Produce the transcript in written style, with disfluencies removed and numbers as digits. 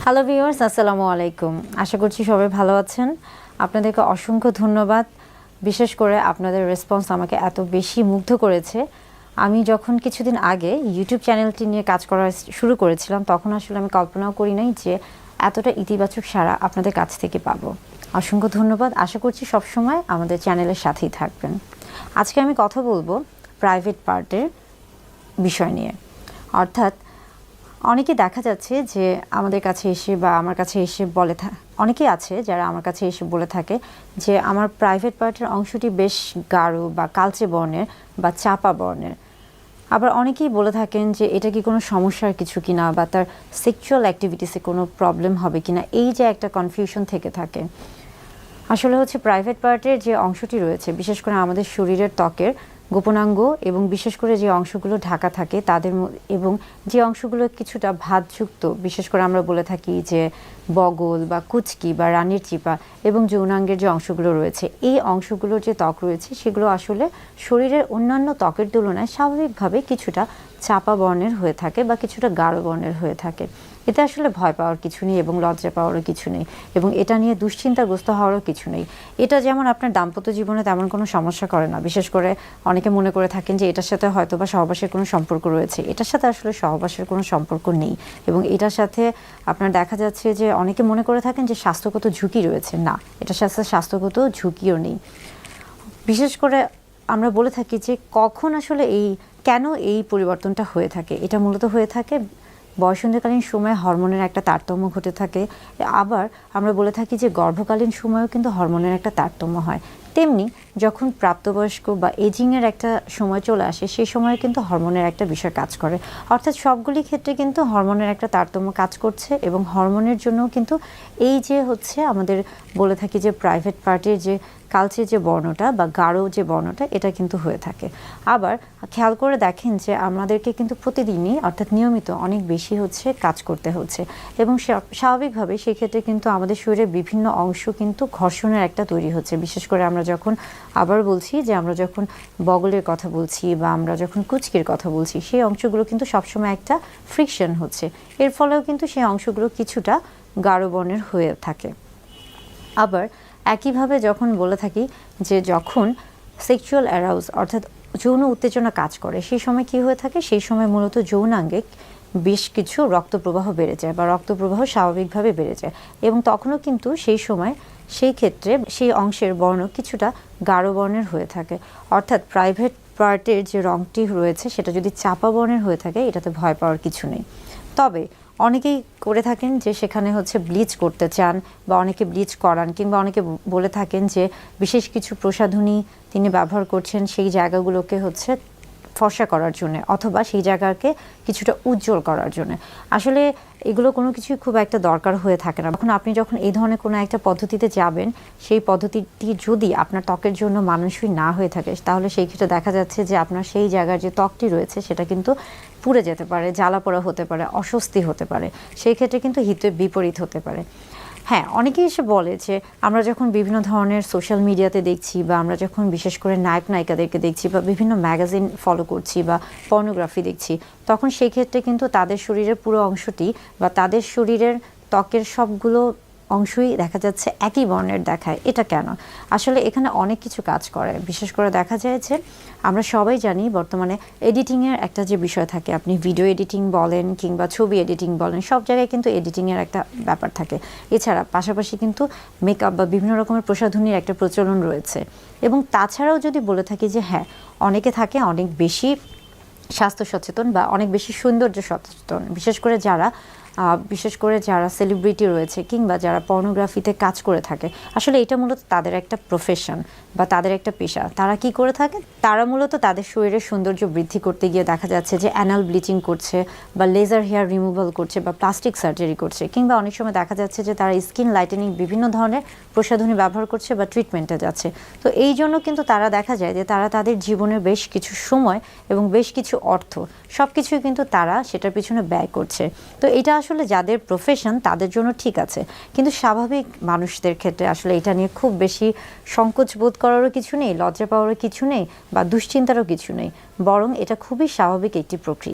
Hello viewers, আসসালামু আলাইকুম। আশা করছি সবাই ভালো আছেন। আপনাদেরকে অসংখ্য ধন্যবাদ। বিশেষ করে আপনাদের রেসপন্স আমাকে এত বেশি মুগ্ধ করেছে। আমি যখন কিছুদিন আগে ইউটিউব চ্যানেলটি নিয়ে কাজ করা শুরু করেছিলাম, তখন আসলে আমি কল্পনাও করি নাই যে এতটা ইতিবাচক সাড়া আপনাদের কাছ থেকে পাবো। অসংখ্য ধন্যবাদ। আশা করছি সবসময় আমাদের চ্যানেলের সাথেই থাকবেন। আজকে আমি কথা বলবো প্রাইভেট পার্টের বিষয় নিয়ে। অর্থাৎ অনেকে দেখা যাচ্ছে যে আমাদের কাছে এসে বা আমার কাছে এসে অনেকেই আছে যারা আমার কাছে এসে বলে থাকে যে আমার প্রাইভেট পার্টের অংশটি বেশ গাঢ় বা কালচে বর্ণের বা চাপা বর্ণের। আবার অনেকেই বলে থাকেন যে এটা কি কোনো সমস্যার কিছু কিনা বা তার সেক্সুয়াল অ্যাক্টিভিটিসে কোনো প্রবলেম হবে কিনা, এই যে একটা কনফিউশন থেকে থাকে। আসলে হচ্ছে প্রাইভেট পার্টের যে অংশটি রয়েছে, বিশেষ করে আমাদের শরীরের ত্বকের গোপনাঙ্গ এবং বিশেষ করে যে অংশগুলো ঢাকা থাকে তাদের এবং যে অংশগুলো কিছুটা ভাঁজযুক্ত, বিশেষ করে আমরা বলে থাকি যে বগল বা কুচকি বা রানীর চিপা এবং যৌনাঙ্গের যে অংশগুলো রয়েছে, এই অংশগুলোর যে ত্বক রয়েছে সেগুলো আসলে শরীরের অন্যান্য ত্বকের তুলনায় স্বাভাবিকভাবে কিছুটা চাপা বর্ণের হয়ে থাকে বা কিছুটা গাঢ় বর্ণের হয়ে থাকে। এতে আসলে ভয় পাওয়ার কিছু নেই এবং লজ্জা পাওয়ারও কিছু নেই এবং এটা নিয়ে দুশ্চিন্তাগ্রস্ত হওয়ারও কিছু নেই। এটা যেমন আপনার দাম্পত্য জীবনে তেমন কোনো সমস্যা করে না। বিশেষ করে অনেকে মনে করে থাকেন যে এটার সাথে হয়তো বা সহবাসের কোনো সম্পর্ক রয়েছে। এটার সাথে আসলে সহবাসের কোনো সম্পর্ক নেই এবং এটার সাথে আপনার দেখা যাচ্ছে যে অনেকে মনে করে থাকেন যে স্বাস্থ্যগত ঝুঁকি রয়েছে। না, এটার সাথে স্বাস্থ্যগত ঝুঁকিও নেই। বিশেষ করে আমরা বলে থাকি যে কখন আসলে কেন এই পরিবর্তনটা হয়ে থাকে। এটা মূলত হয়ে থাকে বয়ঃসন্ধিকালীন সময়ে হরমোনের একটা তারতম্য ঘটে থাকে। আবার আমরা বলে থাকি যে গর্ভকালীন সময়েও কিন্তু হরমোনের একটা তারতম্য হয়। তেমনি যখন প্রাপ্তবয়স্ক বা এজিংয়ের একটা সময় চলে আসে, সেই সময়ে কিন্তু হরমোনের একটা বিষয় কাজ করে। অর্থাৎ সবগুলি ক্ষেত্রে কিন্তু হরমোনের একটা তারতম্য কাজ করছে এবং হরমোনের জন্যও কিন্তু এই যে হচ্ছে আমাদের বলে থাকি যে প্রাইভেট পার্টের যে কালচে যে বর্ণটা বা গাঢ় যে বর্ণটা, এটা কিন্তু হয়ে থাকে। আবার খেয়াল করে দেখেন যে আমাদেরকে কিন্তু প্রতিদিনই অর্থাৎ নিয়মিত অনেক বেশি হচ্ছে কাজ করতে হচ্ছে এবং স্বাভাবিকভাবে সেক্ষেত্রে কিন্তু আমাদের শরীরের বিভিন্ন অংশ কিন্তু ঘর্ষণের একটা তৈরি হচ্ছে। বিশেষ করে আমরা যখন আবার বলছি যে আমরা যখন বগলের কথা বলছি বা আমরা যখন কুচকির কথা বলছি, সেই অংশগুলো কিন্তু সবসময় একটা ফ্রিকশন হচ্ছে। এর ফলেও কিন্তু সেই অংশগুলো কিছুটা গাঢ় বর্ণের হয়ে থাকে। আবার একইভাবে যখন বলে থাকি যে যখন সেক্সুয়াল অ্যারাউজ অর্থাৎ যৌন উত্তেজনা কাজ করে, সেই সময় কি হয়ে থাকে, সেই সময় মূলত যৌনাঙ্গে বেশ কিছু রক্তপ্রবাহ বেড়ে যায় বা রক্তপ্রবাহ স্বাভাবিকভাবে বেড়ে যায় এবং তখনও কিন্তু সেই ক্ষেত্রে সেই অংশের বর্ণ কিছুটা গাঢ় বর্ণের হয়ে থাকে। অর্থাৎ প্রাইভেট পার্টের যে রঙটি রয়েছে সেটা যদি চাপা বর্ণের হয়ে থাকে, এটাতে ভয় পাওয়ার কিছু নেই। তবে অনেকেই করে থাকেন যে সেখানে হচ্ছে ব্লিচ করতে চান বা অনেকে ব্লিচ করান, কিংবা অনেকে বলে থাকেন যে বিশেষ কিছু প্রসাধনী তিনি ব্যবহার করছেন সেই জায়গাগুলোকে হচ্ছে ফর্সা করার জন্য অথবা সেই জায়গাকে কিছুটা উজ্জ্বল করার জন্য। আসলে এগুলো কোনো কিছুই খুব একটা দরকার হয়ে থাকে না। আপনি যখন এই ধরনের কোনো একটা পদ্ধতিতে যাবেন, সেই পদ্ধতিটি যদি আপনার ত্বকের জন্য মানানসই না হয়ে থাকে, তাহলে সেই ক্ষেত্রে দেখা যাচ্ছে যে আপনার সেই জায়গার যে ত্বকটি রয়েছে সেটা কিন্তু পুড়ে যেতে পারে, জ্বালা পোড়া হতে পারে, অস্বস্তি হতে পারে। সেই ক্ষেত্রে কিন্তু হিতে বিপরীত হতে পারে। হ্যাঁ, অনেকেই এসে বলে যে আমরা যখন বিভিন্ন ধরনের সোশ্যাল মিডিয়াতে দেখছি বা আমরা যখন বিশেষ করে নায়ক নায়িকাদেরকে দেখছি বা বিভিন্ন ম্যাগাজিন ফলো করছি বা পর্নোগ্রাফি দেখছি, তখন সেই ক্ষেত্রে কিন্তু তাদের শরীরের পুরো অংশটি বা তাদের শরীরের ত্বকের সবগুলো অংশই দেখা যাচ্ছে একই বর্ণের দেখায়। এটা কেন? আসলে এখানে অনেক কিছু কাজ করে। বিশেষ করে দেখা যায় যে আমরা সবাই জানি বর্তমানে এডিটিংয়ের একটা যে বিষয় থাকে, আপনি ভিডিও এডিটিং বলেন কিংবা ছবি এডিটিং বলেন, সব জায়গায় কিন্তু এডিটিংয়ের একটা ব্যাপার থাকে। এছাড়া পাশাপাশি কিন্তু মেকআপ বা বিভিন্ন রকমের প্রসাধনীর একটা প্রচলন রয়েছে। এবং তাছাড়াও যদি বলে থাকি যে হ্যাঁ, অনেকে থাকে অনেক বেশি স্বাস্থ্য সচেতন বা অনেক বেশি সৌন্দর্য সচেতন, বিশেষ করে যারা সেলিব্রিটি রয়েছে কিংবা যারা পর্নোগ্রাফিতে কাজ করে থাকে। আসলে এটা মূলত তাদের একটা প্রফেশন বা তাদের একটা পেশা। তারা কি করে থাকে, তারা মূলত তাদের শরীরের সৌন্দর্য বৃদ্ধি করতে গিয়ে দেখা যাচ্ছে যে অ্যানাল ব্লিচিং করছে বা লেজার হেয়ার রিমুভাল করছে বা প্লাস্টিক সার্জারি করছে, কিংবা অনেক সময় দেখা যাচ্ছে যে তারা স্কিন লাইটেনিং বিভিন্ন ধরনের প্রসাধনী ব্যবহার করছে বা ট্রিটমেন্টে যাচ্ছে। তো এই জন্য কিন্তু তারা দেখা যায় যে তারা তাদের জীবনের বেশ কিছু সময় এবং বেশ কিছু অর্থ সব কিছুই কিন্তু তারা সেটার পিছনে ব্যয় করছে। তো এটা আসলে যাদের প্রফেশন তাদের জন্য ঠিক আছে, কিন্তু স্বাভাবিক মানুষদের ক্ষেত্রে আসলে এটা নিয়ে খুব বেশি সংকোচ বোধ করারও কিছু নেই, লজ্জা পাওয়ারও কিছু নেই বা দুশ্চিন্তারও কিছু নেই, বরং এটা খুবই স্বাভাবিক একটি প্রক্রিয়া।